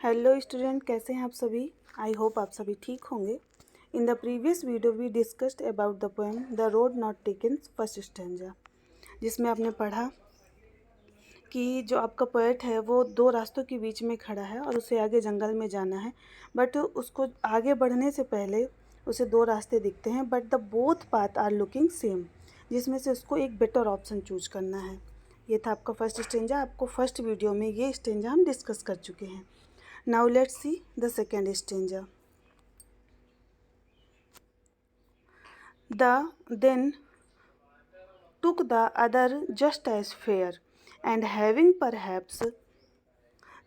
Hello student, कैसे हैं आप सभी। आई होप आप सभी ठीक होंगे। In the previous video we discussed about the poem The Road Not Taken first stanza, जिसमें आपने पढ़ा कि जो आपका पोएट है वो दो रास्तों के बीच में खड़ा है और उसे आगे जंगल में जाना है, बट उसको आगे बढ़ने से पहले उसे दो रास्ते दिखते हैं, but the both path are looking same, जिसमें से उसको एक बेटर ऑप्शन चूज करना है। ये था आपका फर्स्ट स्टेंजा। आपको फर्स्ट वीडियो में ये स्टेंजा हम डिस्कस कर चुके हैं। Now let's see the second stanza. The then took the other just as fair, and having perhaps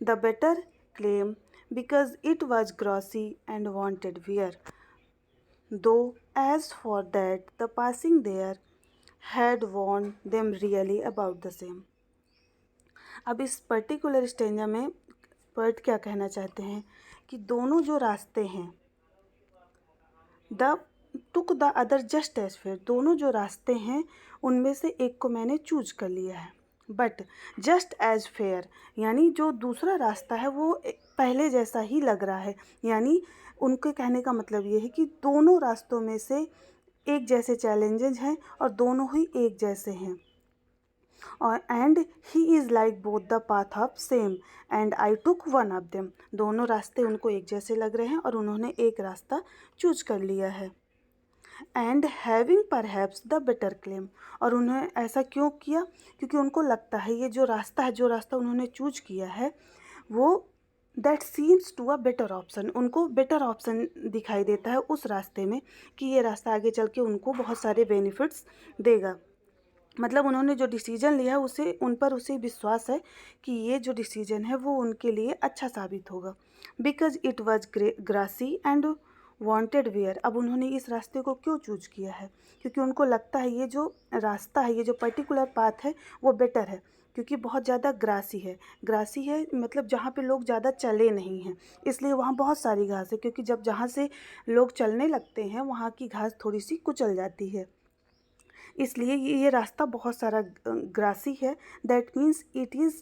the better claim, because it was glossy and wanted wear. Though as for that the passing there had warned them really about the same. अब इस particular stanza में poet क्या कहना चाहते हैं कि दोनों जो रास्ते हैं, the took the other just as fair, दोनों जो रास्ते हैं उनमें से एक को मैंने चूज कर लिया है, बट जस्ट एज फेयर यानी जो दूसरा रास्ता है वो पहले जैसा ही लग रहा है। यानी उनके कहने का मतलब ये है कि दोनों रास्तों में से एक जैसे चैलेंजेस हैं और दोनों ही एक जैसे हैं। और and he is like both the path of same and I took one of them, दोनों रास्ते उनको एक जैसे लग रहे हैं और उन्होंने एक रास्ता चूज कर लिया है। And having perhaps the better claim, और उन्हें ऐसा क्यों किया, क्योंकि उनको लगता है ये जो रास्ता उन्होंने चूज किया है वो that seems to a better option, उनको बेटर ऑप्शन दिखाई देता है उस रास्ते में कि ये रास्ता आगे चल के उनको बहुत सारे बेनिफिट्स देगा। मतलब उन्होंने जो डिसीजन लिया है उसे उन पर उसे विश्वास है कि ये जो डिसीजन है वो उनके लिए अच्छा साबित होगा। Because it was grassy and wanted wear, अब उन्होंने इस रास्ते को क्यों चूज किया है, क्योंकि उनको लगता है ये जो रास्ता है, ये जो पर्टिकुलर पाथ है वो बेटर है, क्योंकि बहुत ज़्यादा ग्रासी है मतलब जहाँ पे लोग ज़्यादा चले नहीं हैं, इसलिए वहाँ बहुत सारी घास है, क्योंकि जब जहाँ से लोग चलने लगते हैं वहाँ की घास थोड़ी सी कुचल जाती है, इसलिए ये रास्ता बहुत सारा ग्रासी है। That means it is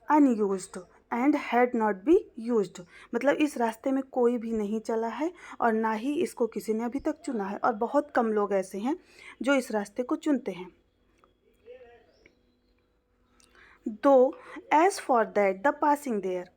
unused and had not be used, मतलब इस रास्ते में कोई भी नहीं चला है और ना ही इसको किसी ने अभी तक चुना है, और बहुत कम लोग ऐसे हैं जो इस रास्ते को चुनते हैं। Though as for that the passing there,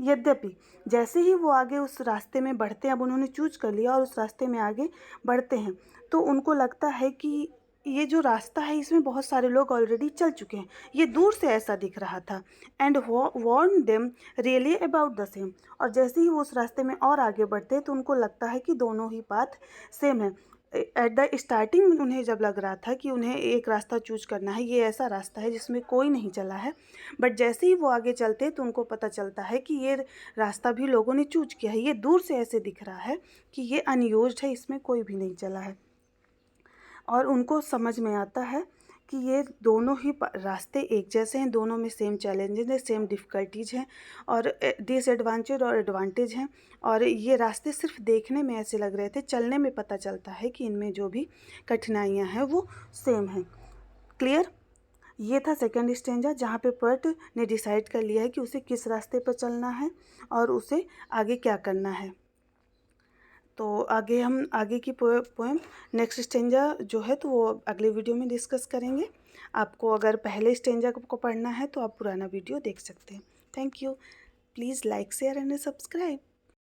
यद्यपि जैसे ही वो आगे उस रास्ते में बढ़ते हैं, अब उन्होंने चूज कर लिया और उस रास्ते में आगे बढ़ते हैं, तो उनको लगता है कि ये जो रास्ता है इसमें बहुत सारे लोग ऑलरेडी चल चुके हैं, ये दूर से ऐसा दिख रहा था। And worn them really about the same, और जैसे ही वो उस रास्ते में और आगे बढ़ते हैं तो उनको लगता है कि दोनों ही पाथ सेम है। एट द स्टार्टिंग उन्हें जब लग रहा था कि उन्हें एक रास्ता चूज करना है, ये ऐसा रास्ता है जिसमें कोई नहीं चला है, बट जैसे ही वो आगे चलते तो उनको पता चलता है कि ये रास्ता भी लोगों ने चूज किया है, ये दूर से ऐसे दिख रहा है कि ये अनयूज्ड है, इसमें कोई भी नहीं चला है। और उनको समझ में आता है कि ये दोनों ही रास्ते एक जैसे हैं, दोनों में सेम चैलेंजेस हैं, सेम डिफ़िकल्टीज हैं और डिसएडवांटेज और एडवांटेज हैं, और ये रास्ते सिर्फ देखने में ऐसे लग रहे थे, चलने में पता चलता है कि इनमें जो भी कठिनाइयाँ हैं वो सेम हैं। क्लियर। ये था सेकंड स्टेंजा, जहाँ पे पोएट ने डिसाइड कर लिया है कि उसे किस रास्ते पर चलना है और उसे आगे क्या करना है। तो आगे हम आगे की पोएम नेक्स्ट स्टेंजा जो है तो वो अगले वीडियो में डिस्कस करेंगे। आपको अगर पहले स्टेंजा को पढ़ना है तो आप पुराना वीडियो देख सकते हैं। Thank you. Please like share and subscribe.